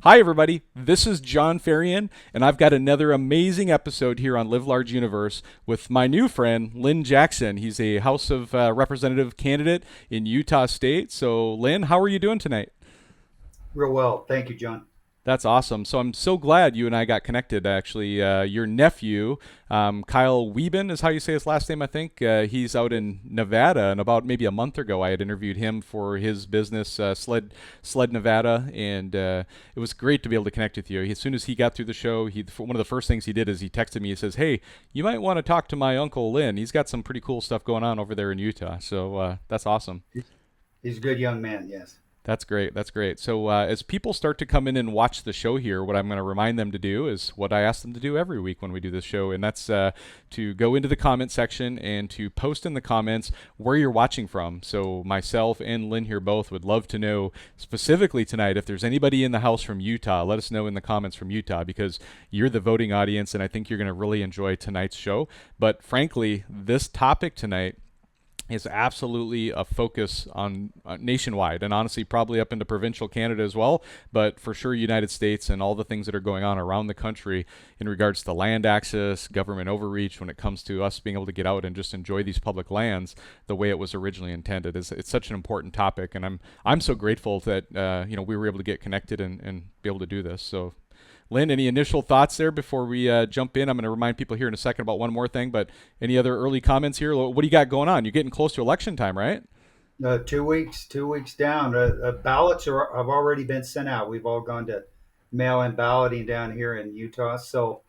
Hi, everybody. This is John Ferrian, and I've got another amazing episode here on Live Large Universe with my new friend, Lynn Jackson. He's a House of Representative candidate in Utah State. So, Lynn, how are you doing tonight? Real well. Thank you, John. That's awesome. So I'm so glad you and I got connected. Actually, your nephew, Kyle Wieben, is how you say his last name. I think he's out in Nevada, and about maybe a month ago, I had interviewed him for his business, Sled Nevada, and it was great to be able to connect with you. As soon as he got through the show, one of the first things he did is he texted me. He says, "Hey, you might want to talk to my uncle Lynn. He's got some pretty cool stuff going on over there in Utah." So that's awesome. He's a good young man. Yes. That's great. That's great. So, as people start to come in and watch the show here, what I'm going to remind them to do is what I ask them to do every week when we do this show, and that's to go into the comment section and to post in the comments where you're watching from. So, myself and Lynn here both would love to know specifically tonight if there's anybody in the house from Utah. Let us know in the comments from Utah because you're the voting audience, and I think you're going to really enjoy tonight's show. But frankly, this topic tonight is absolutely a focus on nationwide and honestly probably up into provincial Canada as well, but for sure United States and all the things that are going on around the country in regards to land access, government overreach when it comes to us being able to get out and just enjoy these public lands the way it was originally intended. It's such an important topic, and I'm so grateful that we were able to get connected and be able to do this. So Lynn, any initial thoughts there before we jump in? I'm going to remind people here in a second about one more thing, but any other early comments here? What do you got going on? You're getting close to election time, right? 2 weeks down. Ballots have already been sent out. We've all gone to mail-in balloting down here in Utah. So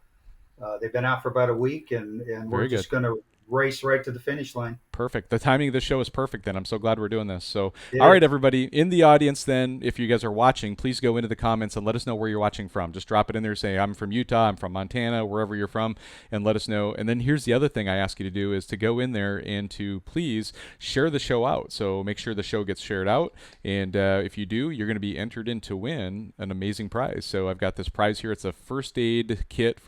they've been out for about a week, and we're Very good. just going to race right to the finish line. Perfect. The timing of the show is perfect then. I'm so glad we're doing this. So, It all right, is. everybody in the audience then, if you guys are watching, please go into the comments and let us know where you're watching from. Just drop it in there. Say, I'm from Utah, I'm from Montana, wherever you're from, and let us know. And then here's the other thing I ask you to do is to go in there and to please share the show out. So make sure the show gets shared out. And if you do, you're going to be entered in to win an amazing prize. So I've got this prize here. It's a first aid kit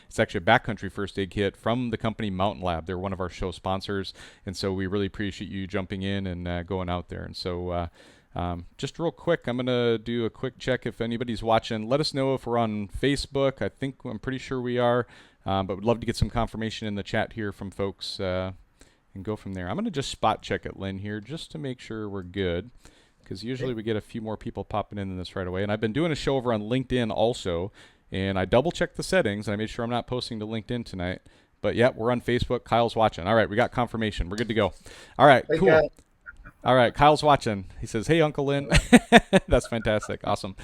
it's actually a backcountry first aid kit from the company Mountain Lab. They're one of our show sponsors. And so we really appreciate you jumping in and going out there. And so just real quick, I'm going to do a quick check if anybody's watching. Let us know if we're on Facebook. I'm pretty sure we are, but would love to get some confirmation in the chat here from folks and go from there. I'm going to just spot check it, Lynn, here just to make sure we're good because usually Okay. we get a few more people popping in this right away. And I've been doing a show over on LinkedIn also, and I double checked the settings and I made sure I'm not posting to LinkedIn tonight. But yeah, we're on Facebook. Kyle's watching. All right, we got confirmation. We're good to go. All right, Hey, cool. guys. All right, Kyle's watching. He says, "Hey, Uncle Lynn." That's fantastic. Awesome.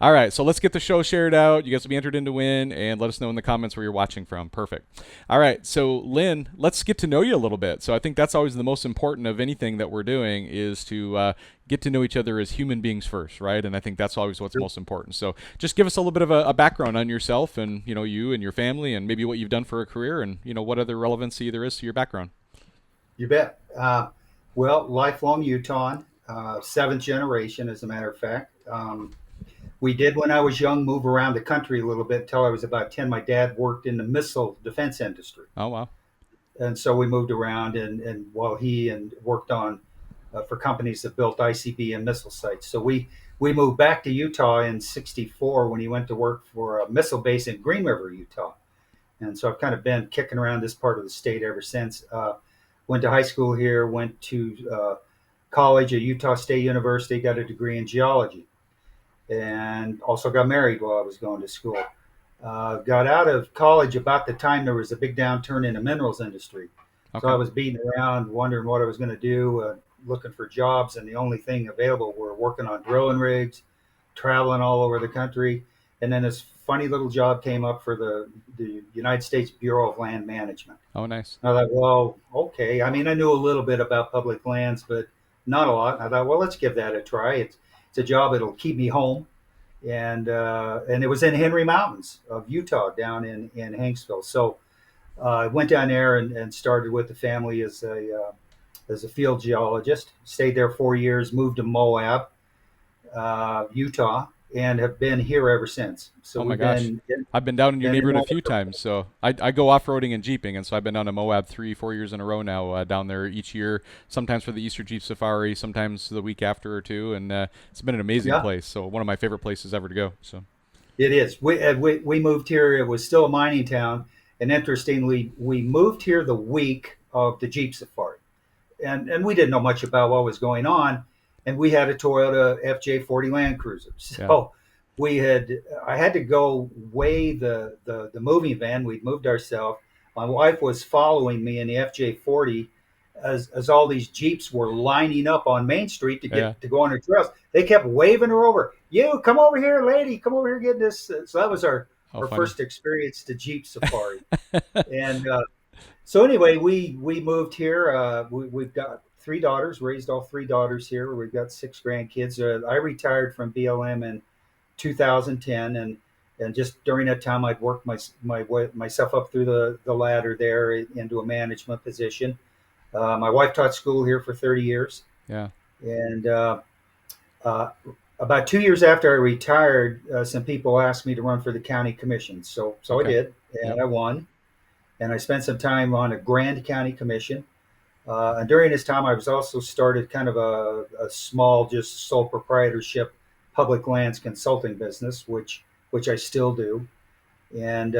All right, so let's get the show shared out. You guys will be entered in to win, and let us know in the comments where you're watching from. Perfect. All right, so Lynn, let's get to know you a little bit. So I think that's always the most important of anything that we're doing is to get to know each other as human beings first, right? And I think that's always what's most important. So just give us a little bit of a background on yourself and you and your family, and maybe what you've done for a career, and what other relevancy there is to your background. You bet. Well, lifelong Utah, seventh generation, as a matter of fact. We did, when I was young, move around the country a little bit until I was about 10. My dad worked in the missile defense industry. Oh wow. And so we moved around, and while he and worked on for companies that built ICB and missile sites. So we moved back to Utah in '64 when he went to work for a missile base in Green River, Utah. And so I've kind of been kicking around this part of the state ever since. Went to high school here, went to college at Utah State University, got a degree in geology, and also got married while I was going to school. Got out of college about the time there was a big downturn in the minerals industry. So I Okay. was beating around, wondering what I was going to do, looking for jobs, and the only thing available were working on drilling rigs, traveling all over the country. And then this funny little job came up for the United States Bureau of Land Management. Oh nice. I thought, well, okay. I mean, I knew a little bit about public lands, but not a lot. I thought, well, let's give that a try. It's a job that'll keep me home, and it was in Henry Mountains of Utah, down in Hanksville. So I went down there and started with the family as a field geologist. Stayed there 4 years. Moved to Moab, Utah, and have been here ever since. So Oh my we've gosh. been I've been down in your been in neighborhood a Moab few times. So I go off roading and jeeping. And so I've been down to Moab 3, 4 years in a row now down there each year, sometimes for the Easter Jeep Safari, sometimes the week after or two. And it's been an amazing yeah. place. So one of my favorite places ever to go. So. It is. We moved here. It was still a mining town, and interestingly, we moved here the week of the Jeep Safari, and we didn't know much about what was going on, and we had a Toyota FJ40 Land Cruiser. Yeah. So we had I had to go weigh the moving van. We'd moved ourselves. My wife was following me in the FJ40 as all these Jeeps were lining up on Main Street to Yeah. get to go on her trails. They kept waving her over. You come over here, lady. Come over here, get this. So that was Oh, our funny. first experience to Jeep Safari. And so anyway, we moved here. We've got three daughters. Raised all three daughters here. We've got six grandkids. I retired from BLM in 2010, and just during that time, I'd worked myself up through the ladder there into a management position. My wife taught school here for 30 years, Yeah. and uh, about 2 years after I retired, some people asked me to run for the county commission. So I Okay. did, Yep. and I won. And I spent some time on a Grand County Commission. And during this time, I was also started kind of a small, just sole proprietorship public lands consulting business, which I still do. And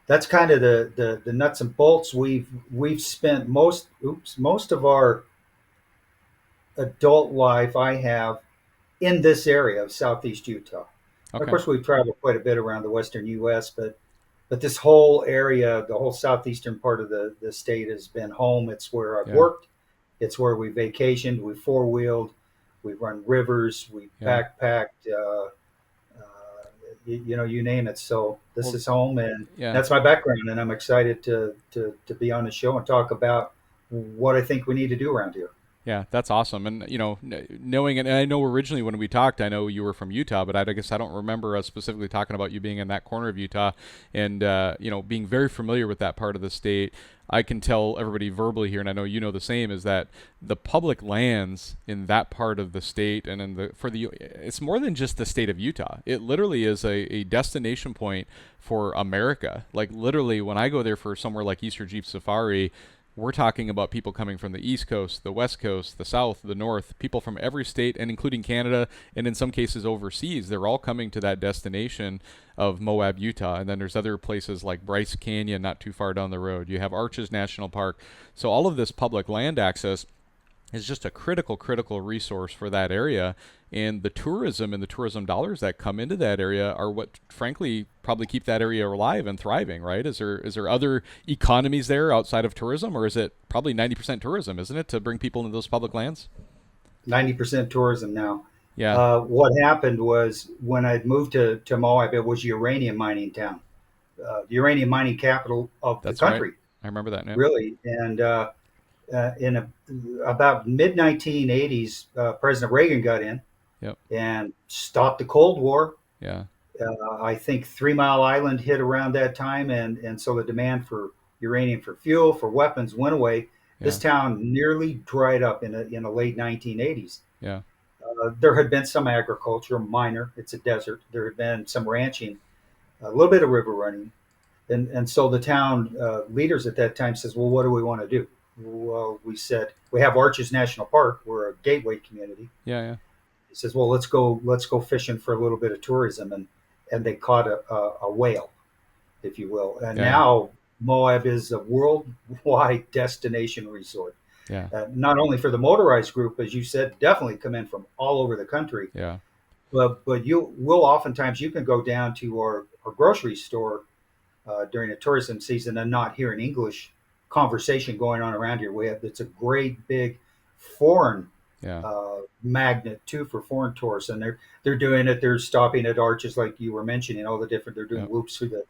that's kind of the nuts and bolts. We've spent most of our adult life I have in this area of southeast Utah. Of Okay. course, we've traveled quite a bit around the western U.S., but this whole area, the whole southeastern part of the state, has been home. It's where I've Yeah. worked. It's where we vacationed. We four wheeled. We run rivers. We Yeah. backpacked. You name it. So this Well, is home, and yeah. that's my background. And I'm excited to be on the show and talk about what I think we need to do around here. Yeah, that's awesome. And knowing, and I know originally when we talked, I know you were from Utah, but I guess I don't remember us specifically talking about you being in that corner of Utah, and being very familiar with that part of the state. I can tell everybody verbally here, and I know you know the same, is that the public lands in that part of the state and it's more than just the state of Utah. It literally is a destination point for America. Like literally, when I go there for somewhere like Easter Jeep Safari, we're talking about people coming from the East Coast, the West Coast, the South, the North, people from every state, and including Canada, and in some cases overseas. They're all coming to that destination of Moab, Utah. And then there's other places like Bryce Canyon, not too far down the road. You have Arches National Park. So all of this public land access is just a critical resource for that area. And the tourism and the tourism dollars that come into that area are what, frankly, probably keep that area alive and thriving, right? Is there other economies there outside of tourism, or is it probably 90% tourism, isn't it, to bring people into those public lands? 90% tourism now. Yeah. What happened was when I'd moved to Moab, it was uranium mining town, the uranium mining capital of the That's right. country, I remember that now. really. And about mid 1980s, President Reagan got in Yep. and stopped the Cold War. Yeah. I think 3 Mile Island hit around that time, and so the demand for uranium for fuel, for weapons went away. This Yeah. town nearly dried up in the late 1980s. Yeah. There had been some agriculture, minor. It's a desert. There had been some ranching, a little bit of river running, and so the town leaders at that time says, "Well, what do we want to do?" Well, we said we have Arches National Park. We're a gateway community. Yeah. Yeah. He says, "Well, let's go fishing for a little bit of tourism," and they caught a whale, if you will. And Yeah. now Moab is a worldwide destination resort. Yeah. Not only for the motorized group, as you said, definitely come in from all over the country. Yeah. But you will oftentimes you can go down to our grocery store during the tourism season and not hear an English conversation going on around here. It's a great big foreign Yeah. magnet too for foreign tourists, and they're doing it. They're stopping at Arches, like you were mentioning, all the different. They're doing Yep. loops through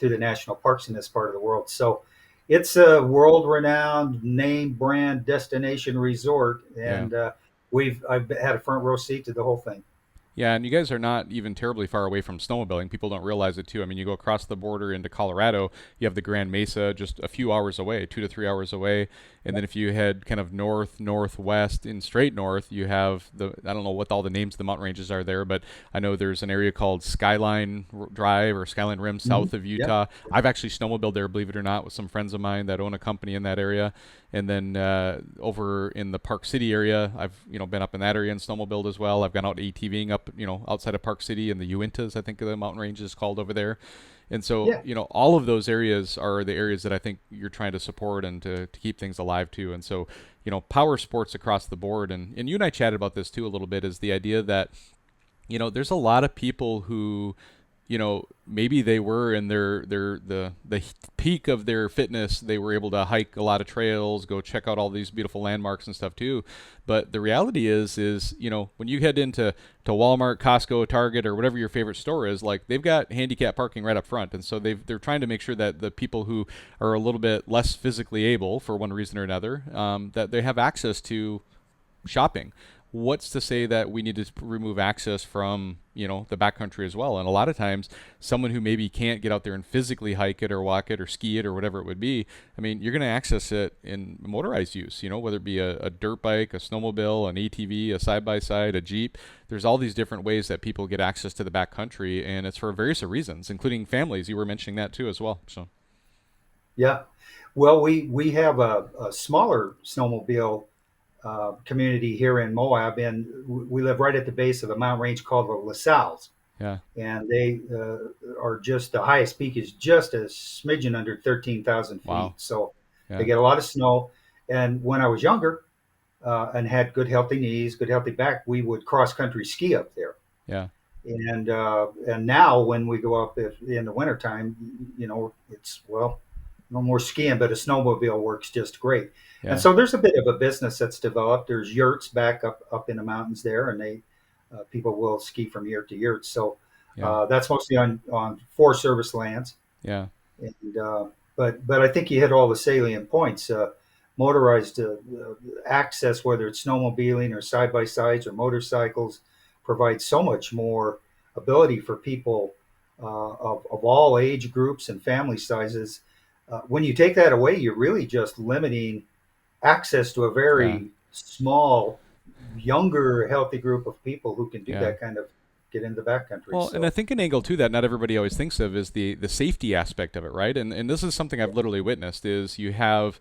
the national parks in this part of the world. So it's a world-renowned name brand destination resort, Yeah. and I've had a front row seat to the whole thing. Yeah, and you guys are not even terribly far away from snowmobiling. People don't realize it too. I mean, you go across the border into Colorado, you have the Grand Mesa just a few hours away, 2 to 3 hours away. And then if you head kind of north, northwest, in straight north, you have I don't know what all the names of the mountain ranges are there, but I know there's an area called Skyline Drive or Skyline Rim south of Yeah. Utah. I've actually snowmobiled there, believe it or not, with some friends of mine that own a company in that area. And then over in the Park City area, I've been up in that area and snowmobiled as well. I've gone out ATVing up up, outside of Park City and the Uintas, I think the mountain range is called over there. And so, Yeah. all of those areas are the areas that I think you're trying to support and to keep things alive too. And so, power sports across the board. And you and I chatted about this too a little bit, is the idea that, there's a lot of people who, maybe they were in the peak of their fitness. They were able to hike a lot of trails, go check out all these beautiful landmarks and stuff too. But the reality is when you head into Walmart, Costco, Target, or whatever your favorite store is, like, they've got handicap parking right up front, and so they're trying to make sure that the people who are a little bit less physically able for one reason or another, that they have access to shopping. What's to say that we need to remove access from, the backcountry as well? And a lot of times, someone who maybe can't get out there and physically hike it or walk it or ski it or whatever it would be, I mean, you're going to access it in motorized use, whether it be a dirt bike, a snowmobile, an ATV, a side-by-side, a Jeep. There's all these different ways that people get access to the backcountry, and it's for various reasons, including families. You were mentioning that too as well. So, Yeah. Well, we have a smaller snowmobile community here in Moab, and we live right at the base of the mountain range called the LaSalle's. yeah. And they are just, the highest peak is just a smidgen under 13,000 feet. Wow. So they Yeah. get a lot of snow. And when I was younger and had good healthy knees, good healthy back, we would cross country ski up there. Yeah. And now when we go up in the wintertime, it's, well, no more skiing, but a snowmobile works just great. And Yeah. so there's a bit of a business that's developed. There's yurts back up in the mountains there, and they people will ski from yurt to yurt. So Yeah. that's mostly on Forest Service lands. Yeah. And but I think you hit all the salient points. Motorized access, whether it's snowmobiling or side by sides or motorcycles, provides so much more ability for people of all age groups and family sizes. When you take that away, you're really just limiting access to a Yeah. very small, younger, healthy group of people who can do Yeah. that kind of get into the backcountry. Well, and I So think an angle to that not everybody always thinks of is the safety aspect of it, right? And this is something I've literally witnessed, is you have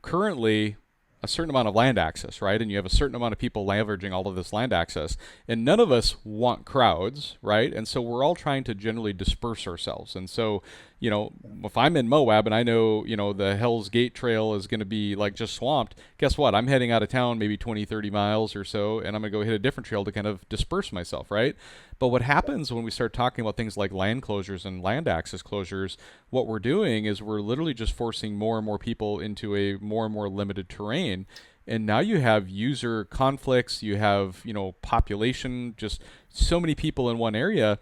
currently a certain amount of land access, right? And you have a certain amount of people leveraging all of this land access. And none of us want crowds, right? And so we're all trying to generally disperse ourselves. And so, if I'm in Moab and I know, the Hell's Gate Trail is going to be like just swamped, guess what? I'm heading out of town maybe 20, 30 miles or so, and I'm going to go hit a different trail to kind of disperse myself, right? But what happens when we start talking about things like land closures and land access closures, what we're doing is we're literally just forcing more and more people into a more and more limited terrain. And now you have user conflicts, you have, population, just so many people in one area.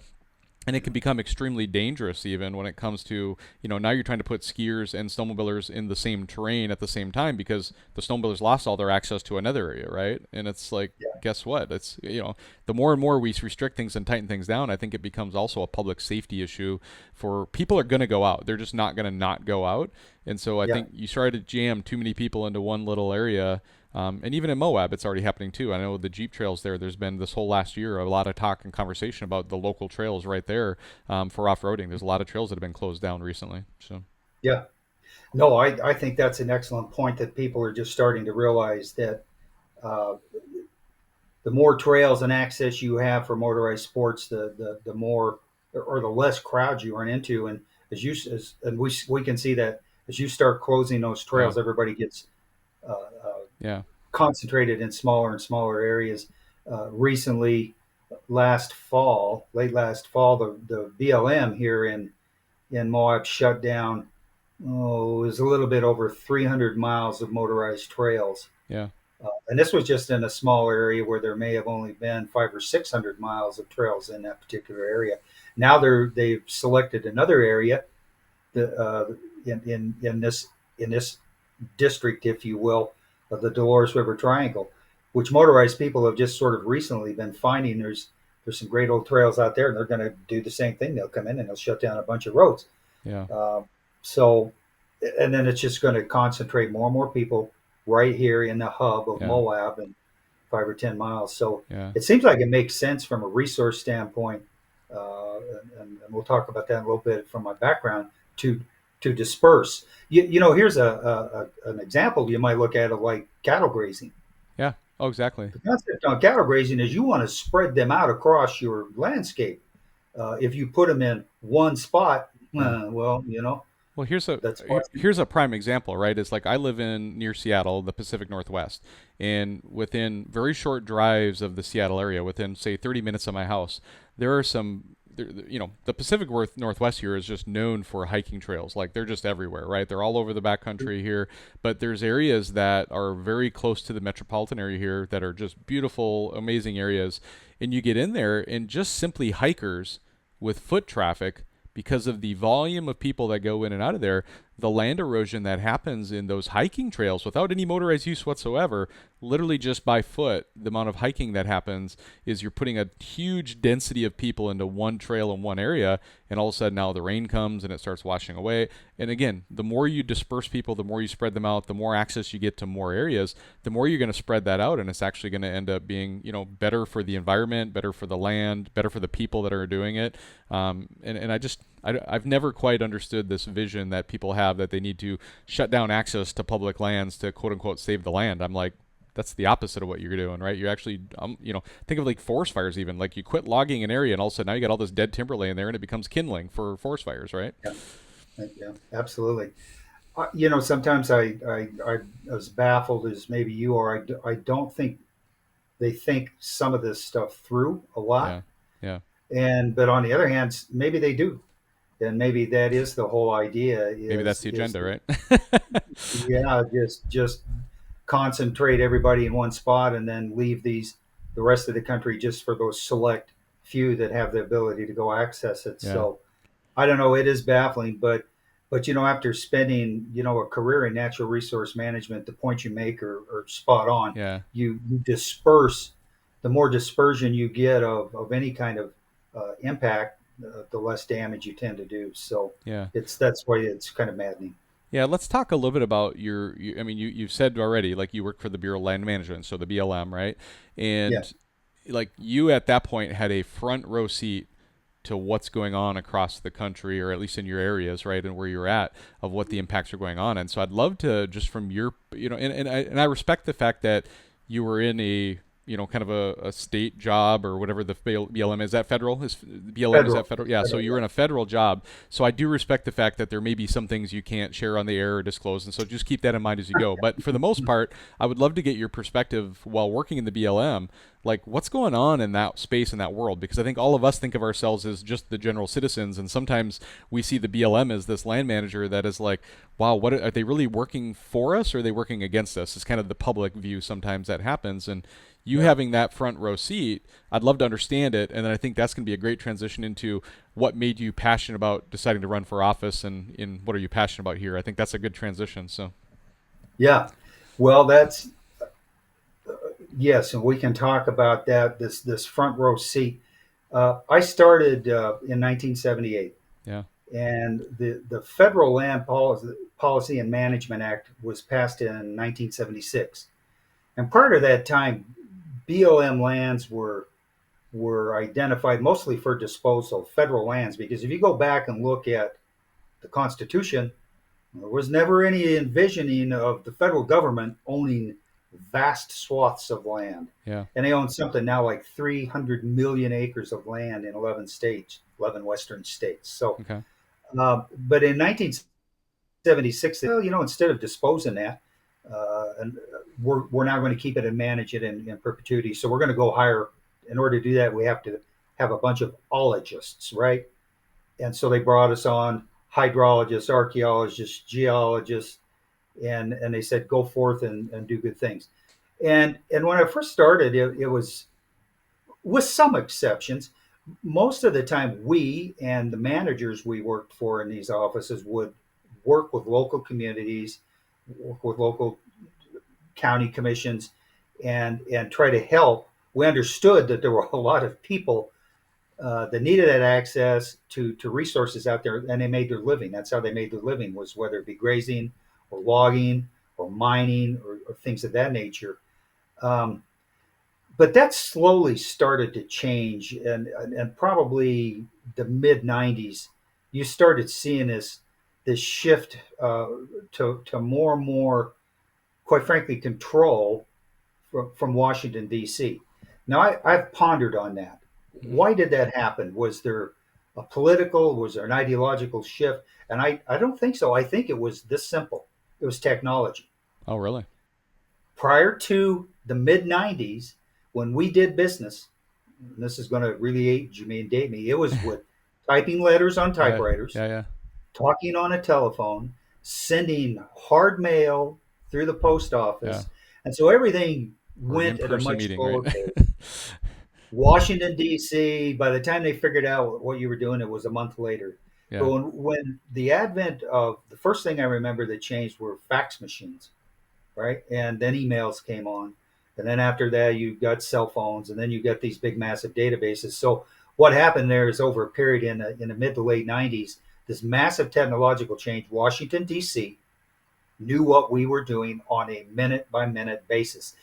And it can become extremely dangerous even when it comes to, now you're trying to put skiers and snowmobilers in the same terrain at the same time because the snowmobilers lost all their access to another area, right? And it's like, yeah, guess what? It's, the more and more we restrict things and tighten things down, I think it becomes also a public safety issue for people are going to go out. They're just not going to not go out. And so I yeah, think you try to jam too many people into one little area. And even in Moab, it's already happening too. I know the Jeep trails there, there's been this whole last year a lot of talk and conversation about the local trails right there for off-roading. There's a lot of trails that have been closed down recently. So, yeah. No, I think that's an excellent point that people are just starting to realize that uh, the more trails and access you have for motorized sports, the more or the less crowds you run into. And and we can see that as you start closing those yeah, trails, everybody gets uh, uh, yeah, concentrated in smaller and smaller areas. Recently, late last fall, the BLM here in Moab shut down. Oh, it was a little bit over 300 miles of motorized trails. yeah, And this was just in a small area where there may have only been 500 or 600 miles of trails in that particular area. Now they've selected another area the, in this district, if you will, of the Dolores River Triangle, which motorized people have just sort of recently been finding. There's some great old trails out there, and they're going to do the same thing. They'll come in and they'll shut down a bunch of roads. yeah, Uh, so, and then it's just going to concentrate more and more people right here in the hub of yeah, Moab and 5 or 10 miles. So yeah. it seems like it makes sense from a resource standpoint, and we'll talk about that in a little bit from my background to disperse. Here's an example you might look at of like cattle grazing. Yeah. Oh, exactly. The concept on cattle grazing is you want to spread them out across your landscape. If you put them in one spot, Yeah. well, Well, here's a that's why. here's a prime example, right? It's like I live in near Seattle, the Pacific Northwest, and within very short drives of the Seattle area, within say 30 minutes of my house, there are some. The Pacific Northwest here is just known for hiking trails. Like they're just everywhere, right? They're all over the backcountry here, but there's areas that are very close to the metropolitan area here that are just beautiful, amazing areas, and you get in there and just simply hikers with foot traffic because of the volume of people that go in and out of there, the land erosion that happens in those hiking trails without any motorized use whatsoever, literally just by foot, the amount of hiking that happens is you're putting a huge density of people into one trail in one area, and all of a sudden now the rain comes and it starts washing away. And again, the more you disperse people, the more you spread them out, the more access you get to more areas, the more you're going to spread that out, and it's actually going to end up being, better for the environment, better for the land, better for the people that are doing it. And I've never quite understood this vision that people have that they need to shut down access to public lands to quote unquote save the land. I'm like, that's the opposite of what you're doing, right? You actually, think of like forest fires even. Like you quit logging an area and all of a sudden now you got all this dead timber laying there and it becomes kindling for forest fires, right? Yeah, yeah, absolutely. Sometimes I as baffled as maybe you are. I don't think they think some of this stuff through a lot. Yeah, yeah. But on the other hand, maybe they do, and maybe that is the whole idea. Maybe that's Is the is agenda, that, right? yeah, just concentrate everybody in one spot and then leave the rest of the country just for those select few that have the ability to go access it. Yeah, So I don't know. It is baffling, but after spending a career in natural resource management, the point you make are spot on. yeah, You disperse. The more dispersion you get of any kind of impact, the less damage you tend to do. So yeah. that's why it's kind of maddening. Yeah, let's talk a little bit about I mean, you've said already, like you work for the Bureau of Land Management, so the BLM, right? Yeah, And like you at that point had a front row seat to what's going on across the country, or at least in your areas, right, and where you're at, of what the impacts are going on. And so I'd love to just from your, and I respect the fact that you were in a kind of a state job or whatever the BLM is. That federal is BLM, is that federal. federal? Yeah. So Federal, you were yeah. in a federal job. So I do respect the fact that there may be some things you can't share on the air or disclose, and so just keep that in mind as you go. But for the most part, I would love to get your perspective while working in the BLM, like what's going on in that space, in that world, because I think all of us think of ourselves as just the general citizens, and sometimes we see the BLM as this land manager that is like, wow, what are they really working for us, or are they working against us? It's kind of the public view sometimes that happens. And you Yeah. having that front row seat, I'd love to understand it, and then I think that's going to be a great transition into what made you passionate about deciding to run for office, and in what are you passionate about here. I think that's a good transition. So Yeah. Well, that's yes, and we can talk about that. This front row seat. I started in 1978, yeah, and the Federal Land Policy and Management Act was passed in 1976. And prior to that time, BLM lands were identified mostly for disposal, federal lands. Because if you go back and look at the Constitution, there was never any envisioning of the federal government owning vast swaths of land. yeah, And they own something now like 300 million acres of land in 11 states, 11 Western states. So, okay, but in 1976, well, instead of disposing that, and we're now going to keep it and manage it in perpetuity. So we're going to go hire. In order to do that, we have to have a bunch of ologists, right? And so they brought us on hydrologists, archaeologists, geologists, and they said go forth and do good things. And when I first started, it was with some exceptions. Most of the time, we and the managers we worked for in these offices would work with local communities, work with local county commissions, and try to help. We understood that there were a lot of people that needed that access to resources out there, and they made their living. That's how they made their living, was whether it be grazing or logging or mining or things of that nature. Um, but that slowly started to change, and probably the mid '90s, you started seeing this shift to more and more, quite frankly, control from Washington D.C. Now I've pondered on that. Hmm. Why did that happen? Was there a political? Was there an ideological shift? And I don't think so. I think it was this simple. It was technology. Oh, really? Prior to the mid '90s, when we did business, and this is going to really age me and date me. It was with typing letters on Yeah, typewriters, yeah, yeah, talking on a telephone, sending hard mail through the post yeah. office. And so everything Or an went at a in-person much meeting, right? slower pace. Washington, D.C., by the time they figured out what you were doing, it was a month later. But Yeah. when the advent of the first thing I remember that changed were fax machines, right? And then emails came on. And then after that, you got cell phones, and then you got these big, massive databases. So what happened there is over a period in the mid to late '90s, this massive technological change. Washington D.C. knew what we were doing on a minute by minute basis.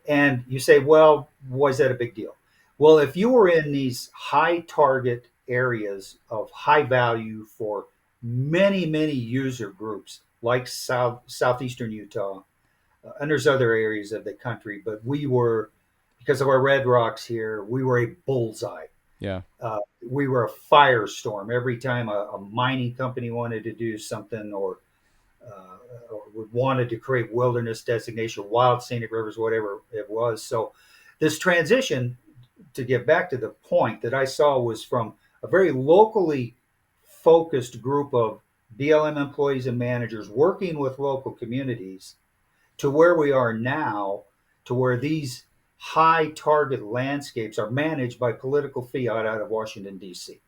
And you say, well, why is that a big deal? Well, if you were in these high target areas of high value for many, many user groups like southeastern Utah, and there's other areas of the country, but we were, because of our red rocks here, we were a bullseye. Yeah. We were a firestorm every time a mining company wanted to do something, or wanted to create wilderness designation, wild scenic rivers, whatever it was. So this transition, to get back to the point that I saw, was from a very locally focused group of BLM employees and managers working with local communities to where we are now, to where these high target landscapes are managed by political fiat out of Washington, D.C.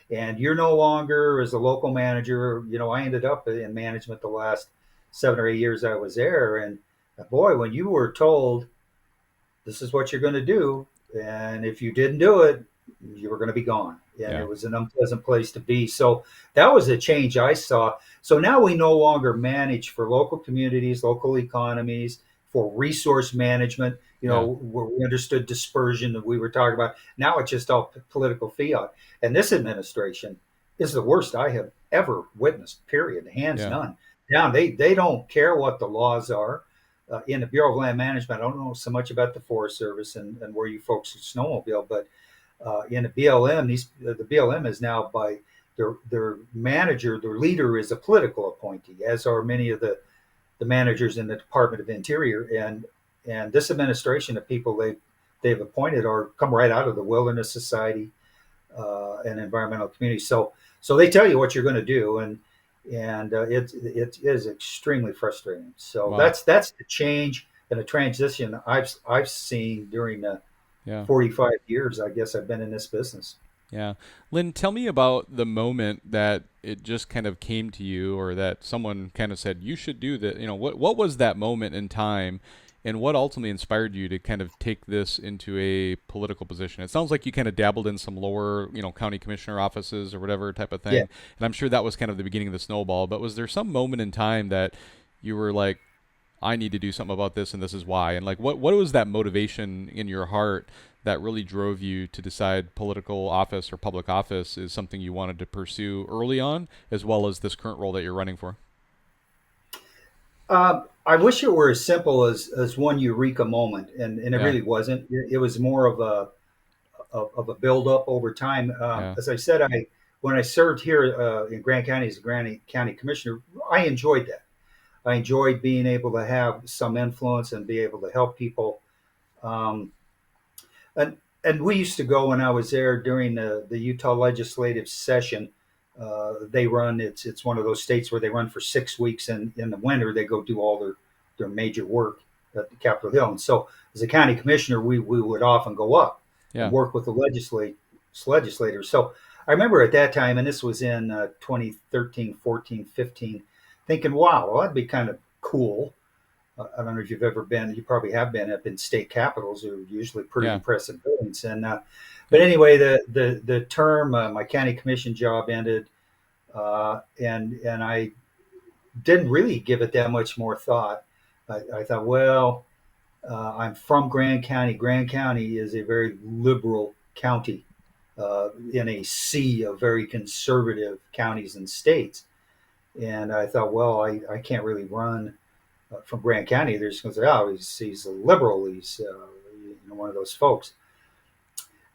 And you're no longer, as a local manager, I ended up in management the last 7 or 8 years I was there. And boy, when you were told this is what you're going to do, and if you didn't do it, you were going to be gone. And Yeah. it was an unpleasant place to be. So that was a change I saw. So now we no longer manage for local communities, local economies, for resource management. Yeah. Where we understood dispersion that we were talking about. Now it's just all political fiat. And this administration is the worst I have ever witnessed, period, hands Yeah. none. Down. They don't care what the laws are. In the Bureau of Land Management, I don't know so much about the Forest Service and where you folks snowmobile, but in the BLM, the BLM is now, by their manager, their leader is a political appointee, as are many of the managers in the Department of Interior, and this administration of people they've appointed are come right out of the Wilderness Society and environmental community. So they tell you what you're going to do, and it is extremely frustrating. So Wow. that's the change and the transition I've seen during the Yeah. 45 years I guess I've been in this business. Yeah. Lynn, tell me about the moment that it just kind of came to you, or that someone kind of said, you should do that. What was that moment in time, and what ultimately inspired you to kind of take this into a political position? It sounds like you kind of dabbled in some lower, county commissioner offices or whatever type of Yeah. thing. And I'm sure that was kind of the beginning of the snowball, but was there some moment in time that you were like, I need to do something about this, and this is why? And like, what was that motivation in your heart that really drove you to decide political office or public office is something you wanted to pursue early on, as well as this current role that you're running for? I wish it were as simple as one eureka moment, and it Yeah, really wasn't. It was more of a build up over time. yeah, As I said, I when I served here in Grant County as a Grant County Commissioner, I enjoyed that. I enjoyed being able to have some influence and be able to help people. Um, and and we used to go when I was there during the Utah legislative session. They run it's one of those states where they run for 6 weeks, and in the winter they go do all their major work at the Capitol Hill. And so, as a county commissioner, we would often go up and yeah, work with the legislators. So I remember at that time, and this was in 2013, 14, 15, thinking, wow, well, that'd be kind of cool. I don't know if you've ever been. You probably have been up in state capitals. They're usually pretty yeah, impressive buildings. But yep, anyway, the term, my county commission job ended, and I didn't really give it that much more thought. I thought, well, I'm from Grand County. Grand County is a very liberal county in a sea of very conservative counties and states. And I thought, well, I can't really run from Grand County, they're just going to say, "Oh, he's a liberal. He's one of those folks."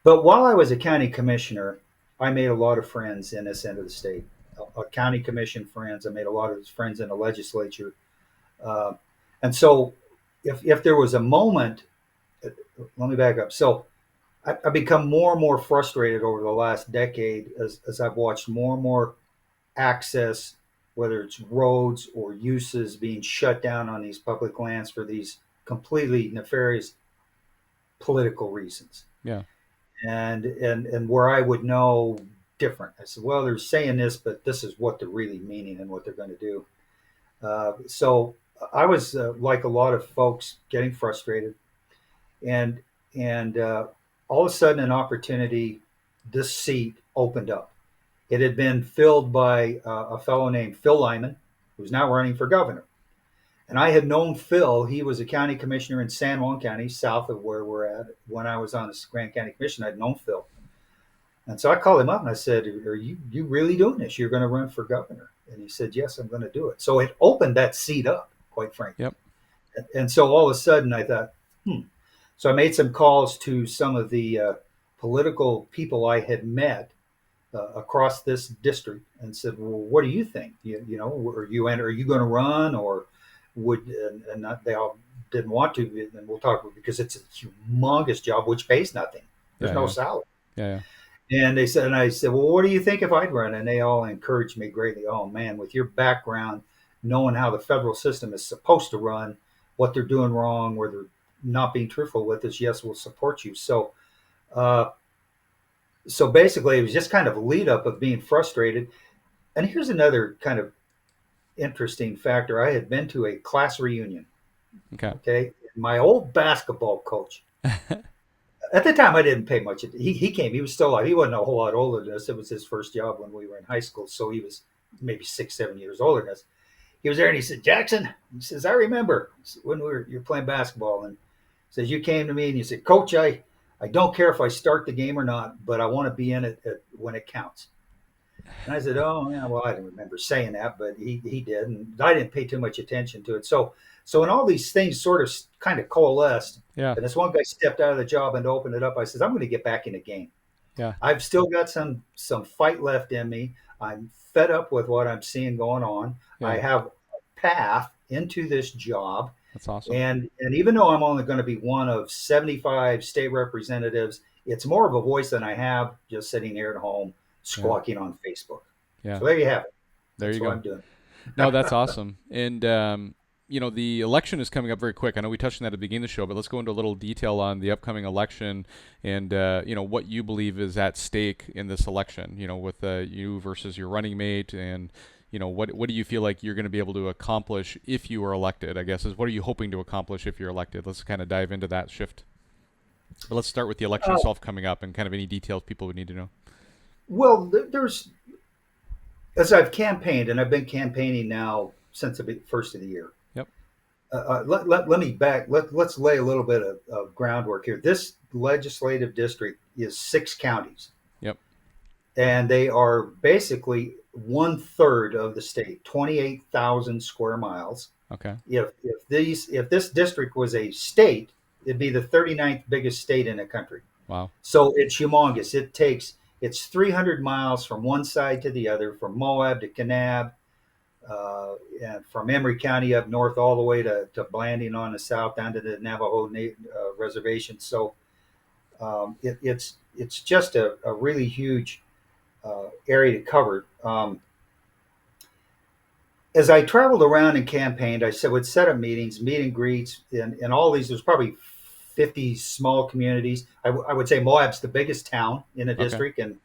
But while I was a county commissioner, I made a lot of friends in this end of the state. County commission friends. I made a lot of friends in the legislature. Uh, and so, if there was a moment, let me back up. So, I've become more and more frustrated over the last decade as I've watched more and more access, whether it's roads or uses, being shut down on these public lands for these completely nefarious political reasons. Yeah. And where I would know different, I said, well, they're saying this, but this is what they're really meaning and what they're going to do. So I was like a lot of folks getting frustrated, and and all of a sudden an opportunity, this seat opened up. It had been filled by a fellow named Phil Lyman, who's now running for governor. And I had known Phil. He was a county commissioner in San Juan County, south of where we're at. When I was on the Grand County Commission, I'd known Phil. And so I called him up and I said, "Are you really doing this? You're going to run for governor?" And he said, "Yes, I'm going to do it." So it opened that seat up, quite frankly. Yep. And so all of a sudden I thought, So I made some calls to some of the political people I had met across this district and said, "Well, what do you think? Are you going to run, or would?" And not, they all didn't want to. And we'll talk because it's a humongous job which pays nothing. There's no salary. Yeah. And I said, "Well, what do you think if I'd run?" And they all encouraged me greatly. "Oh man, with your background, knowing how the federal system is supposed to run, what they're doing wrong, where they're not being truthful with us, yes, we'll support you." So basically, it was just kind of a lead up of being frustrated. And here's another kind of interesting factor. I had been to a class reunion. Okay. Okay. My old basketball coach, at the time, I didn't pay much. He came, he was still alive. He wasn't a whole lot older than us. It was his first job when we were in high school. So he was maybe 6, 7 years older than us. He was there and he said, "Jackson," he says, "I remember when you're playing basketball." And he says, "You came to me and you said, 'Coach, I don't care if I start the game or not, but I want to be in it when it counts.'" And I said, "Oh, yeah, well, I didn't remember saying that, but he did. And I didn't pay too much attention to it." So when all these things sort of kind of coalesced, Yeah. and this one guy stepped out of the job and opened it up, I said, "I'm going to get back in the game. Yeah. I've still got some fight left in me. I'm fed up with what I'm seeing going on. Yeah. I have a path into this job. That's awesome. And even though I'm only going to be one of 75 state representatives, it's more of a voice than I have just sitting here at home squawking on Facebook." Yeah. So there you have it. There That's you go. what I'm doing. No, that's awesome. And the election is coming up very quick. I know we touched on that at the beginning of the show, but let's go into a little detail on the upcoming election and what you believe is at stake in this election. With you versus your running mate, and what do you feel like you're going to be able to accomplish if you are elected? I guess is what are you hoping to accomplish if you're elected? Let's kind of dive into that shift. But let's start with the election itself coming up and kind of any details people would need to know. Well, there's, as I've campaigned, and I've been campaigning now since the first of the year. Yep. Let's lay a little bit of groundwork here. This legislative district is 6 counties. Yep. And they are basically 1/3 of the state, 28,000 square miles. Okay. If this district was a state, it'd be the 39th biggest state in the country. Wow. So it's humongous. It's 300 miles from one side to the other, from Moab to Kanab, and from Emery County up north all the way to Blanding on the south down to the Navajo reservation. So it's just a really huge area to cover. As I traveled around and campaigned, I would set up meetings, meet and greets, and all these. There's probably 50 small communities. I would say Moab's the biggest town in the district, and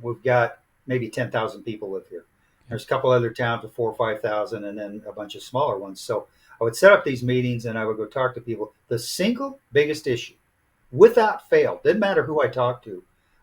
we've got maybe 10,000 people live here. There's a couple other towns with 4,000 or 5,000, and then a bunch of smaller ones. So I would set up these meetings, and I would go talk to people. The single biggest issue, without fail, didn't matter who I talked to,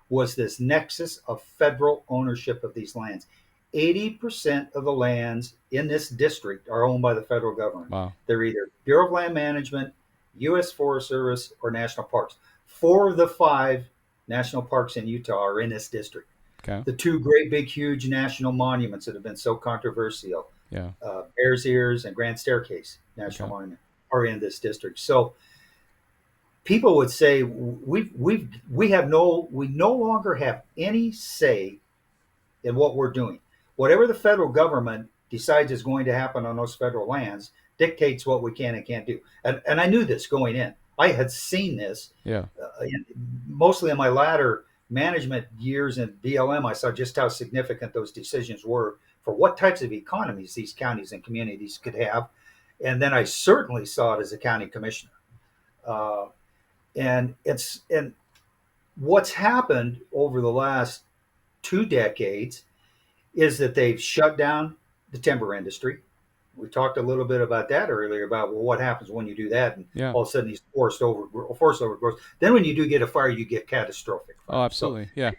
was this nexus of federal ownership of these lands. 80% of the lands in this district are owned by the federal government. Wow. They're either Bureau of Land Management, U.S. Forest Service, or national parks. 4 of the 5 national parks in Utah are in this district. Okay. The 2 great, big, huge national monuments that have been so controversial, Yeah. Bears Ears and Grand Staircase National Okay. Monument are in this district. So people would say we no longer have any say in what we're doing. Whatever the federal government decides is going to happen on those federal lands dictates what we can and can't do. And I knew this going in. I had seen this Yeah. mostly in my latter management years in BLM. I saw just how significant those decisions were for what types of economies these counties and communities could have. And then I certainly saw it as a county commissioner. Uh, and what's happened over the last 2 decades is that they've shut down the timber industry. We talked a little bit about that earlier about well, what happens when you do that, and Yeah. all of a sudden these forest overgrowth. Then when you do get a fire, you get catastrophic Oh, fires. So, absolutely. Yeah.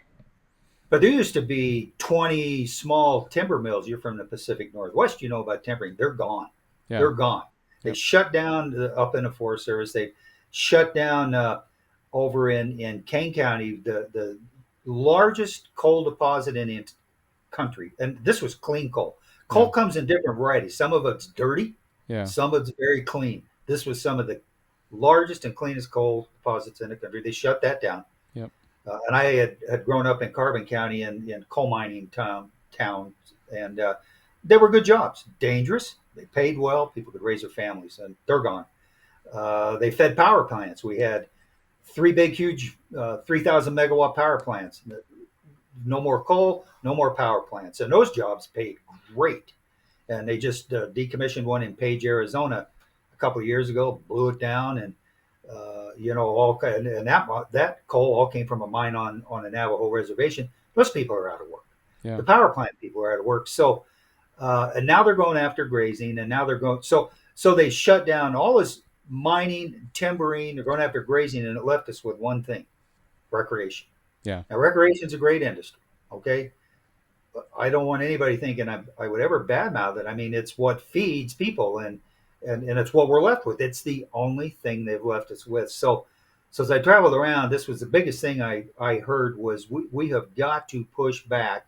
but there used to be 20 small timber mills. You're from the Pacific Northwest, you know about timbering. They're gone. Yeah. They're gone. They Yep. shut down up in the Forest Service. They shut down over in Kane County the largest coal deposit in the country, and this was clean coal. Yeah. Coal comes in different varieties. Some of it's dirty, Yeah. some of it's very clean. This was some of the largest and cleanest coal deposits in the country. They shut that down. Yep. And I had grown up in Carbon County in coal mining towns, and they were good jobs. Dangerous. They paid well. People could raise their families, and they're gone. They fed power plants. We had three big, huge 3,000 megawatt power plants. No more coal, no more power plants. And those jobs paid great. And they just decommissioned one in Page, Arizona a couple of years ago, blew it down. And, and that coal all came from a mine on a Navajo reservation. Those people are out of work. Yeah. The power plant people are out of work. So, and now they're going after grazing, and now they're going, so they shut down all this mining, timbering, they're going after grazing, and it left us with one thing: recreation. Yeah. Now, recreation is a great industry, okay? But I don't want anybody thinking I would ever badmouth it. I mean, it's what feeds people, and it's what we're left with. It's the only thing they've left us with. So as I traveled around, this was the biggest thing I heard was we have got to push back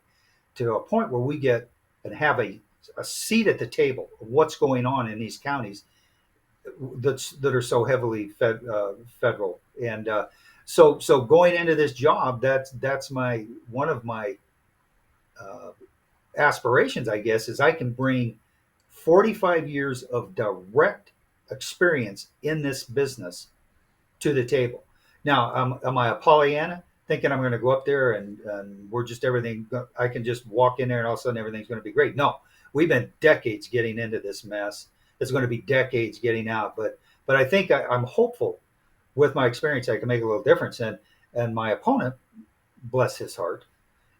to a point where we get and have a seat at the table of what's going on in these counties that are so heavily federal. And so going into this job, that's my one of my uh, aspirations, I guess, is I can bring 45 years of direct experience in this business to the table. Now, am I a Pollyanna thinking I'm going to go up there and we're just everything? I can just walk in there and all of a sudden everything's going to be great. No, we've been decades getting into this mess. It's going to be decades getting out. But I think I'm hopeful with my experience I can make a little difference. And my opponent, bless his heart,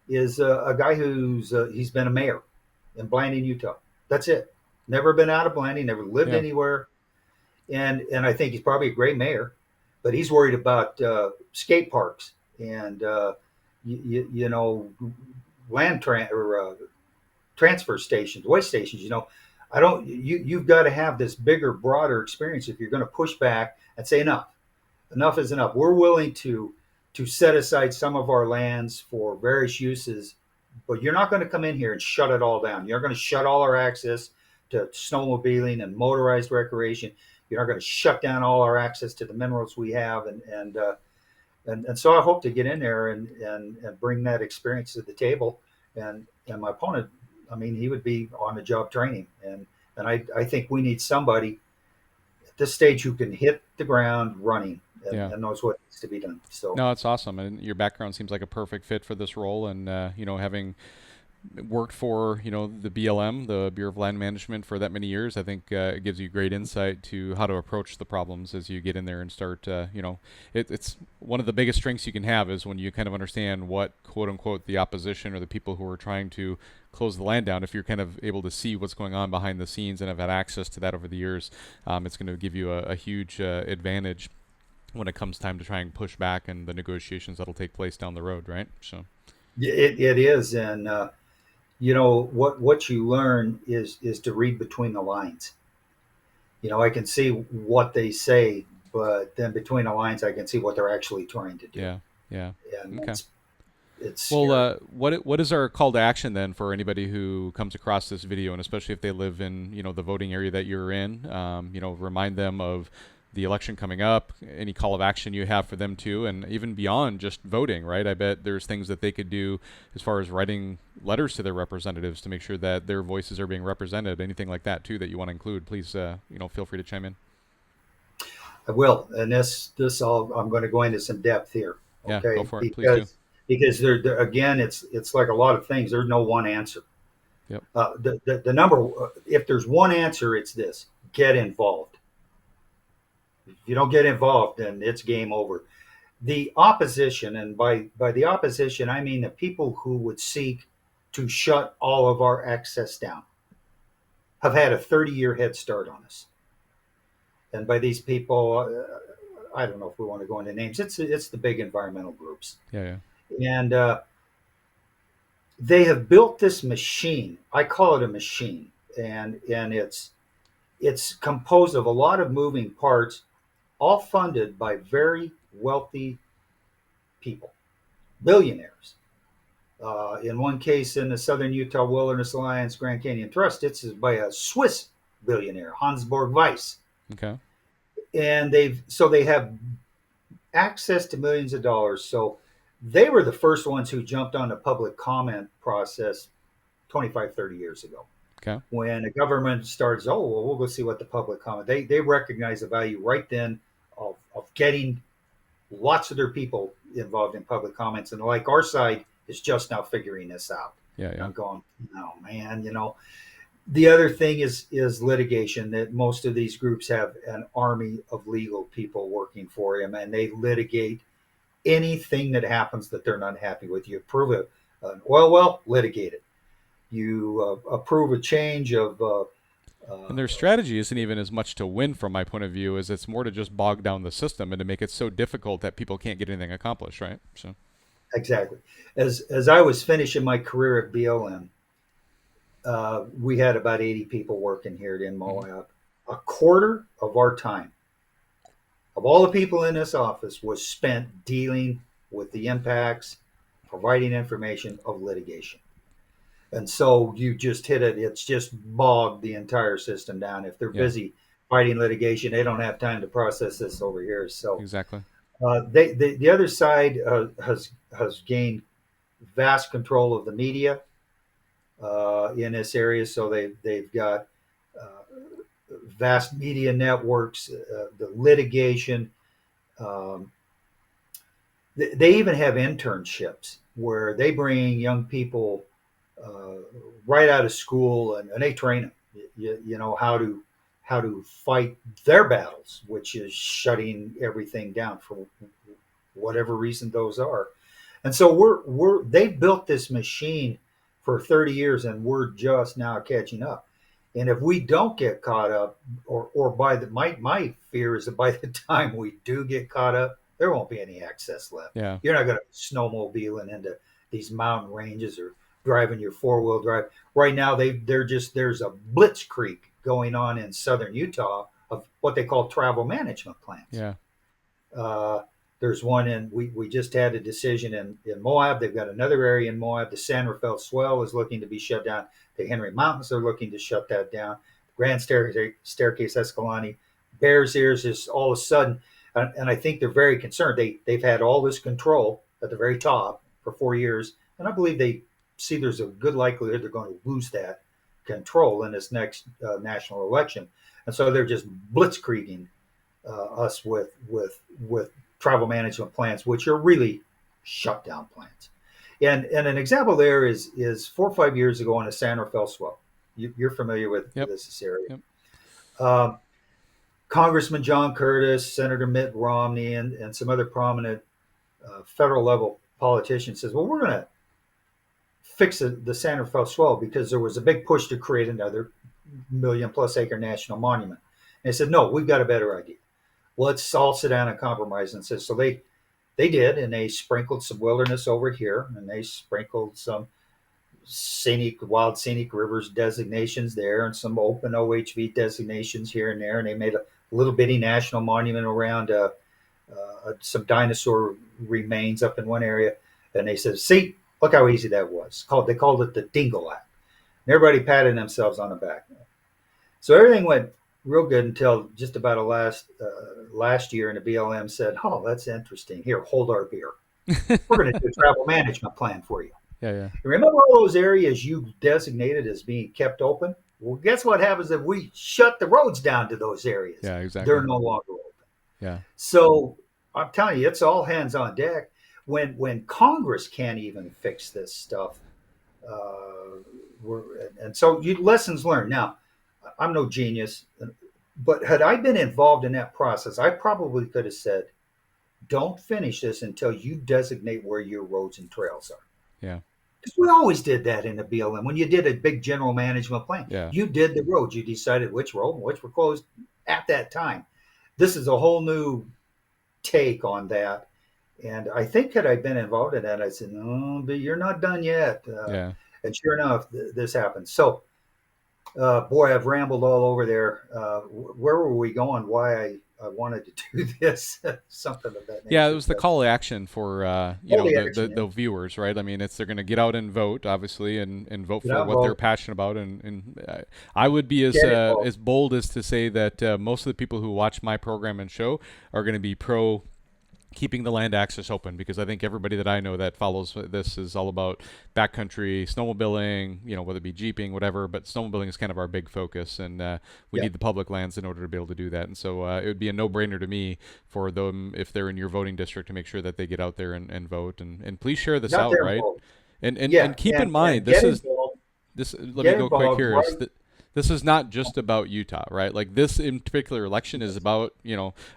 is a guy he's been a mayor in Blanding, Utah. That's it. Never been out of Blanding. Never lived Yeah. anywhere. And I think he's probably a great mayor, but he's worried about skate parks and you know transfer stations, waste stations. I don't. You've got to have this bigger, broader experience if you're going to push back and say enough. Enough is enough. We're willing to set aside some of our lands for various uses, but you're not going to come in here and shut it all down. You're going to shut all our access to snowmobiling and motorized recreation. You're not going to shut down all our access to the minerals we have, and so I hope to get in there and bring that experience to the table. And my opponent, I mean, he would be on the job training, and I think we need somebody at this stage who can hit the ground running Yeah. and knows what needs to be done. So No, it's awesome, and your background seems like a perfect fit for this role. And having worked for the BLM, the Bureau of Land Management, for that many years, I think it gives you great insight to how to approach the problems as you get in there and start. It's one of the biggest strengths you can have is when you kind of understand what quote unquote the opposition or the people who are trying to close the land down. If you're kind of able to see what's going on behind the scenes and have had access to that over the years, it's going to give you a huge advantage when it comes time to try and push back and the negotiations that'll take place down the road, right? So, it is, and what you learn is to read between the lines. I can see what they say, but then between the lines, I can see what they're actually trying to do. yeah, yeah, And okay, It's Well, scary. what is our call to action then for anybody who comes across this video, and especially if they live in the voting area that you're in? Remind them of the election coming up. Any call of action you have for them too, and even beyond just voting, right? I bet there's things that they could do as far as writing letters to their representatives to make sure that their voices are being represented. Anything like that too that you want to include, please, feel free to chime in. I will, and this all I'm going to go into some depth here, Yeah, go okay? for it. Please do. Because there again, it's like a lot of things. There's no one answer. Yep. The number, if there's one answer, it's this: get involved. If you don't get involved, then it's game over. The opposition, and by the opposition, I mean the people who would seek to shut all of our access down, have had a 30-year head start on us. And by these people, I don't know if we want to go into names. It's the big environmental groups, Yeah, yeah. and they have built this machine. I call it a machine, and it's composed of a lot of moving parts, all funded by very wealthy people, billionaires. In one case, in the Southern Utah Wilderness Alliance Grand Canyon Trust, it's by a Swiss billionaire, Hansborg Weiss, Okay. and they have access to millions of dollars. So they were the first ones who jumped on the public comment process 25, 30 years ago. Okay. When a government starts, oh, well, we'll go see what the public comment, they recognize the value right then of getting lots of their people involved in public comments. And like our side is just now figuring this out. Yeah, And yeah. I'm going, no, man, the other thing is litigation, that most of these groups have an army of legal people working for them, and they litigate anything that happens that they're not happy with. You approve it, well, litigate it. You approve a change of And their strategy isn't even as much to win, from my point of view, as it's more to just bog down the system and to make it so difficult that people can't get anything accomplished, right? So, exactly. As I was finishing my career at BLM, we had about 80 people working here in mhm. Moab. A quarter of our time, of all the people in this office, was spent dealing with the impacts, providing information of litigation. And so you just hit it. It's just bogged the entire system down. If they're Yeah, busy fighting litigation, they don't have time to process this over here. So exactly. the other side has gained vast control of the media in this area. So they've got vast media networks, the litigation. Um, they even have internships where they bring young people uh, right out of school, and they train them. How to fight their battles, which is shutting everything down for whatever reason those are. And so they've built this machine for 30 years, and we're just now catching up. And if we don't get caught up, or by the my fear is that by the time we do get caught up, there won't be any access left. Yeah. You're not going to snowmobiling into these mountain ranges or driving your 4-wheel drive. Right now, there's a blitzkrieg going on in southern Utah of what they call travel management plans. Yeah. Uh, there's one we just had a decision in Moab. They've got another area in Moab. The San Rafael Swell is looking to be shut down. The Henry Mountains are looking to shut that down. Grand Staircase Escalante, Bears Ears is all of a sudden, and I think they're very concerned. They've had all this control at the very top for 4 years, and I believe they see there's a good likelihood they're going to lose that control in this next national election, and so they're just blitzkrieging us with travel management plans, which are really shutdown plans. And an example there is 4 or 5 years ago on the San Rafael Swell. You're familiar with Yep. this area. Yep. Um, Congressman John Curtis, Senator Mitt Romney, and some other prominent federal level politicians says, well, we're going to fix the San Rafael Swell because there was a big push to create another million-plus-acre national monument. And they said, no, we've got a better idea. Let's all sit down and compromise. And says, so they did, and they sprinkled some wilderness over here, and they sprinkled some wild scenic rivers designations there, and some open OHV designations here and there, and they made a little bitty national monument around some dinosaur remains up in one area. And they said, see, look how easy that was. They called it the Dingle Act. And everybody patted themselves on the back. So everything went real good until just about last year, and the BLM said, "Oh, that's interesting. Here, hold our beer. We're going to do a travel management plan for you. Yeah, yeah, Remember all those areas you designated as being kept open? Well, guess what happens if we shut the roads down to those areas? yeah, They're exactly. no longer open. Yeah, So I'm telling you, it's all hands on deck. When Congress can't even fix this stuff, and so lessons learned. Now, I'm no genius, but had I been involved in that process, I probably could have said, "Don't finish this until you designate where your roads and trails are." yeah, Because we always did that in the BLM. When you did a big general management plan, yeah, you did the roads. You decided which road and which were closed at that time. This is a whole new take on that. And I think had I been involved in that, I said, no, but you're not done yet. yeah. And sure enough, this happened. So, boy, I've rambled all over there. Where were we going? Why I wanted to do this? Something of that Yeah, it nature. was the But call to action for all the the, action, the viewers, right? I mean, it's they're going to get out and vote, obviously, and vote get for out what they're involved, passionate about. And I would be get involved. as bold as to say that most of the people who watch my program and show are going to be pro keeping the land access open, because I think everybody that I know that follows this is all about backcountry snowmobiling, whether it be jeeping, whatever. But snowmobiling is kind of our big focus, and we Yeah. need the public lands in order to be able to do that. And so it would be a no-brainer to me for them, if they're in your voting district, to make sure that they get out there and vote. And please share this Get out out, there and right? vote. And Yeah, keep in and mind, get involved. this. Let me Get go quick involved. here. Is Right. that this is not just about Utah, right? Like, this in particular election is about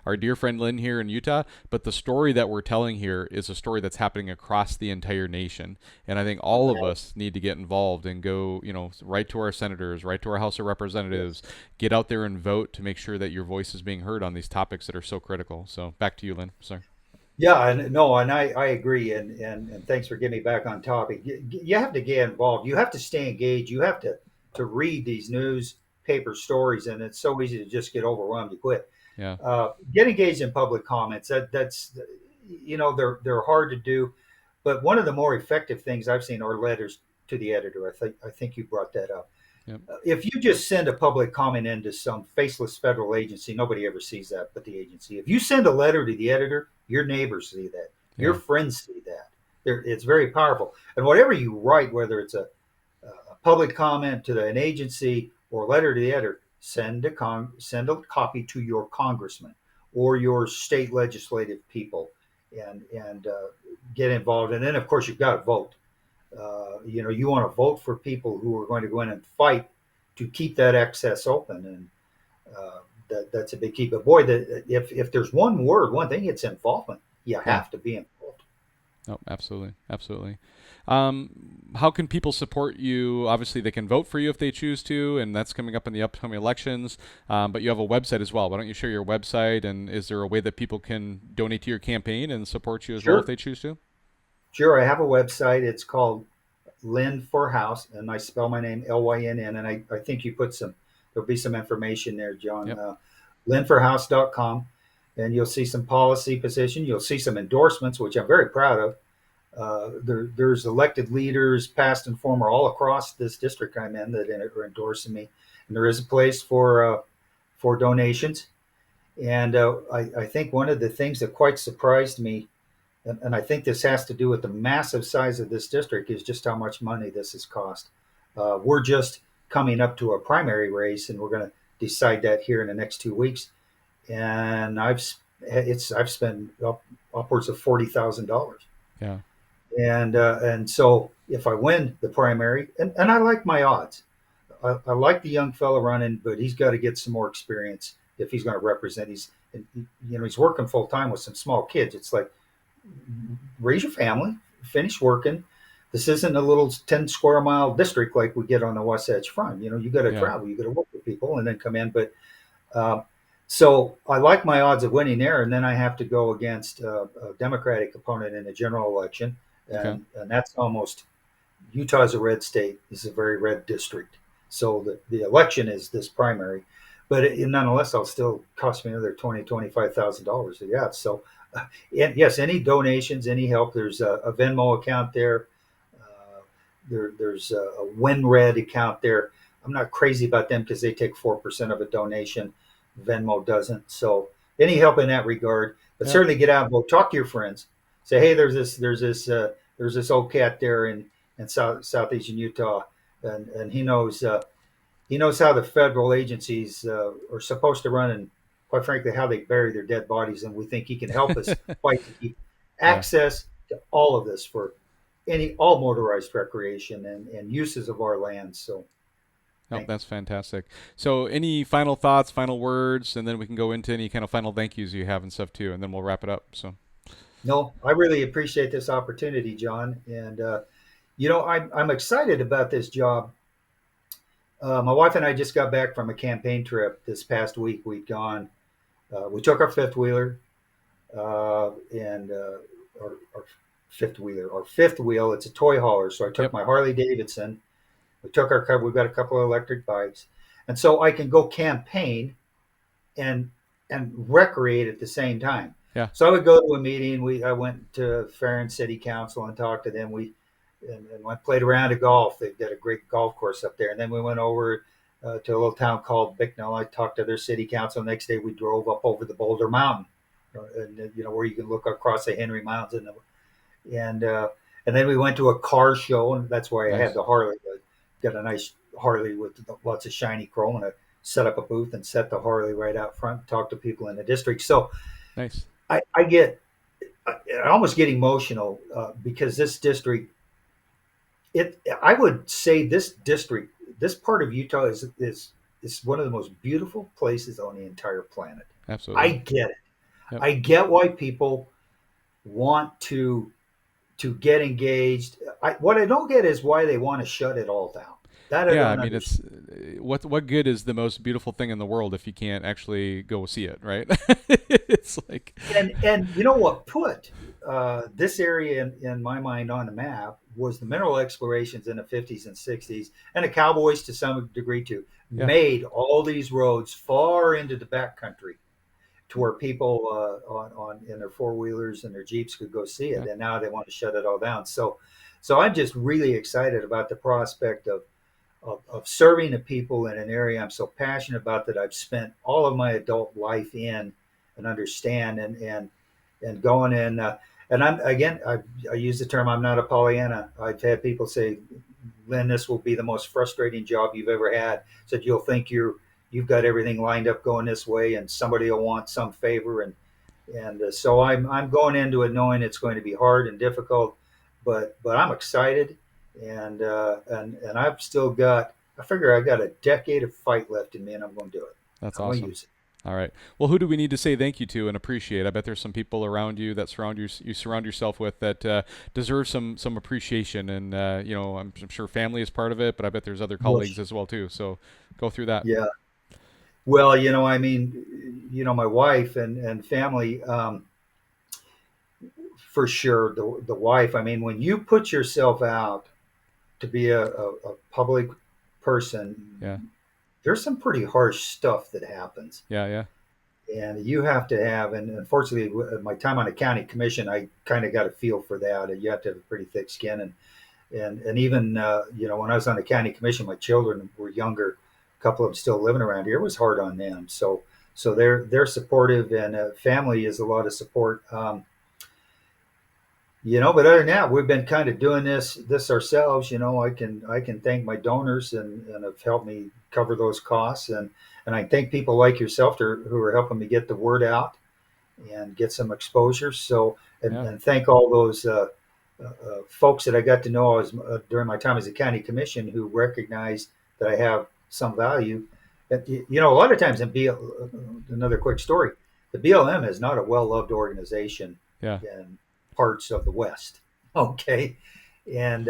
our dear friend Lynn here in Utah, but the story that we're telling here is a story that's happening across the entire nation. And I think all of us need to get involved and go, right to our senators, right to our House of Representatives, Yes. get out there and vote to make sure that your voice is being heard on these topics that are so critical. So back to you, Lynn. Sorry. Yeah, and no, and I agree, and thanks for getting me back on topic. You have to get involved. You have to stay engaged. You have to read these newspaper stories, and it's so easy to just get overwhelmed. You quit. Yeah. Get engaged in public comments. That's they're hard to do, but one of the more effective things I've seen are letters to the editor. I think you brought that up. Yep. If you just send a public comment into some faceless federal agency, nobody ever sees that but the agency. If you send a letter to the editor, your neighbors see that, your Yeah. friends see that. It's very powerful. And whatever you write, whether it's a public comment to an agency or a letter to the editor, send a copy to your congressman or your state legislative people, and get involved. And then, of course, you've got to vote. You want to vote for people who are going to go in and fight to keep that access open, and that's a big key. But boy, if there's one thing, it's involvement. You Yeah. have to be involved. Oh, absolutely, absolutely. How can people support you? Obviously, they can vote for you if they choose to, and that's coming up in the upcoming elections. But you have a website as well. Why don't you share your website? And is there a way that people can donate to your campaign and support you as well if Sure, they choose to? sure. I have a website. It's called Lynn for House, and I spell my name Lynn, and I think you put there'll be some information there, John. Yep. LynnForHouse.com, and you'll see some policy position. You'll see some endorsements, which I'm very proud of. There's elected leaders, past and former, all across this district I'm in that are endorsing me, and there is a place for donations. And I think one of the things that quite surprised me, and I think this has to do with the massive size of this district, is just how much money this has cost. We're just coming up to a primary race, and we're going to decide that here in the next 2 weeks. And I've spent upwards of $40,000. Yeah. And so if I win the primary, and I like my odds, I like the young fella running, but he's got to get some more experience if he's going to represent. He's working full time with some small kids. It's like, raise your family, finish working. This isn't a little 10 square mile district like we get on the Wasatch Front. You got to Yeah. travel, you got to work with people, and then come in. But um, so I like my odds of winning there, and then I have to go against a Democratic opponent in the general election, Okay. and that's almost Utah is a red state. This is a very red district, so the election is this primary, but nonetheless, it'll still cost me another $25,000. Yeah, so And yes, any donations, any help. There's a Venmo account there. Uh, there's a WinRed account there. I'm not crazy about them because they take 4% of a donation. Venmo doesn't. So any help in that regard, but Yep. certainly get out and go talk to your friends. Say, hey, there's this old cat there in southeastern Utah, and he knows how the federal agencies are supposed to run, and quite frankly, how they bury their dead bodies. And we think he can help us fight to keep Yeah. access to all of this for all motorized recreation and uses of our lands. So, Nope, thank you. that's fantastic. So, any final thoughts, final words, and then we can go into any kind of final thank yous you have and stuff too, and then we'll wrap it up. So, No, I really appreciate this opportunity, John. And, I'm excited about this job. My wife and I just got back from a campaign trip this past week. We took our fifth wheeler and our fifth wheel. It's a toy hauler. So I took yep, my Harley Davidson. We took our car. We've got a couple of electric bikes, and so I can go campaign and recreate at the same time. yeah, So I would go to a meeting. I went to Farron City Council and talked to them. And I played around at golf. They've got a great golf course up there. And then we went over to a little town called Bicknell. I talked to their city council. Next day, we drove up over the Boulder Mountain, and where you can look across the Henry Mountains, and and then we went to a car show, and that's why I had nice, the Harley. I got a nice Harley with lots of shiny chrome, and I set up a booth and set the Harley right out front. Talk to people in the district. So nice. I almost get emotional because this district I would say this part of Utah is one of the most beautiful places on the entire planet. I Absolutely. get it. Yep. I get why people want to get engaged. What I don't get is why they want to shut it all down. That I Yeah, I don't mean, understand. it's what good is the most beautiful thing in the world if you can't actually go see it, right? It's like, And you know what put this area in my mind on the map was the mineral explorations in the 50s and 60s, and the cowboys to some degree too, yeah, made all these roads far into the back country to where people on in their four wheelers and their jeeps could go see yeah, it, and now they want to shut it all down. So I'm just really excited about the prospect of serving the people in an area I'm so passionate about that I've spent all of my adult life in and understand and going in. And I'm again, I use the term I'm not a Pollyanna. I've had people say, Lynn, this will be the most frustrating job you've ever had. Said you'll think you've got everything lined up going this way, and somebody will want some favor, and so I'm going into it knowing it's going to be hard and difficult, but I'm excited, and I've still got. I figure I got a decade of fight left in me, and I'm going to do it. that's I'm going to awesome. use it. All right. Well, who do we need to say thank you to and appreciate? I bet there's some people around you that you surround yourself with that deserve some appreciation, and I'm sure family is part of it, but I bet there's other Well, colleagues as well too. So go through that. yeah. Well, I mean, my wife and family, for sure. The wife. I mean, when you put yourself out to be a public Yeah. person, there's some pretty harsh stuff that happens. Yeah. Yeah. And you have to have, and unfortunately, my time on the county commission, I kind of got a feel for that. And you have to have a pretty thick skin, and even when I was on the county commission, my children were younger. A couple of them still living around here. It was hard on them. So they're supportive, and family is a lot of support. But other than that, we've been kind of doing this ourselves. I can thank my donors and have helped me cover those costs, and I thank people like yourself who are helping me get the word out and get some exposure. So Yeah. and thank all those folks that I got to know during my time as a county commission who recognized that I have some value. A lot of times another quick story, the BLM is not a well loved organization Yeah. in parts of the West. Okay, and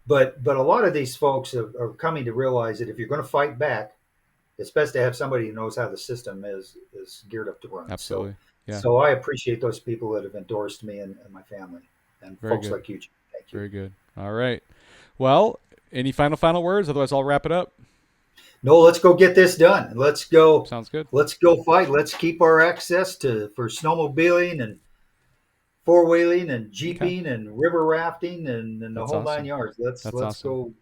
but a lot of these folks are coming to realize that if you're going to fight back, it's best to have somebody who knows how the system is geared up to run. So Absolutely. Yeah. so I appreciate those people that have endorsed me and my family and Very folks good. like you. Thank you. Very good. All right. Well, any final words? Otherwise, I'll wrap it up. No, let's go get this done. Let's go. Sounds good. Let's go fight. Let's keep our access to for snowmobiling and four wheeling and Okay. jeeping and river rafting and the That's whole nine awesome. yards. Let's That's let's awesome. go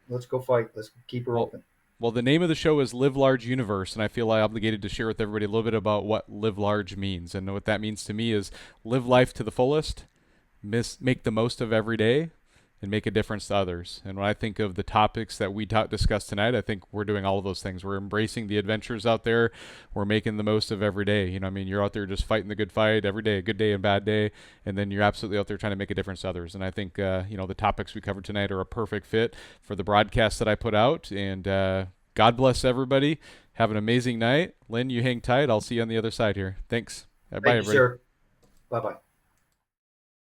let's go fight. Let's keep her Well, open. well, the name of the show is Live Large Universe, and I feel obligated to share with everybody a little bit about what live large means. And what that means to me is live life to the fullest, make the most of every day, and make a difference to others. And when I think of the topics that we discussed tonight, I think we're doing all of those things. We're embracing the adventures out there. We're making the most of every day. I mean, you're out there just fighting the good fight every day, a good day and bad day, and then you're absolutely out there trying to make a difference to others. And I think, the topics we covered tonight are a perfect fit for the broadcast that I put out. And God bless everybody. Have an amazing night. Lynn, you hang tight. I'll see you on the other side here. Thanks. Bye, Thank you, everybody. sir. Bye bye.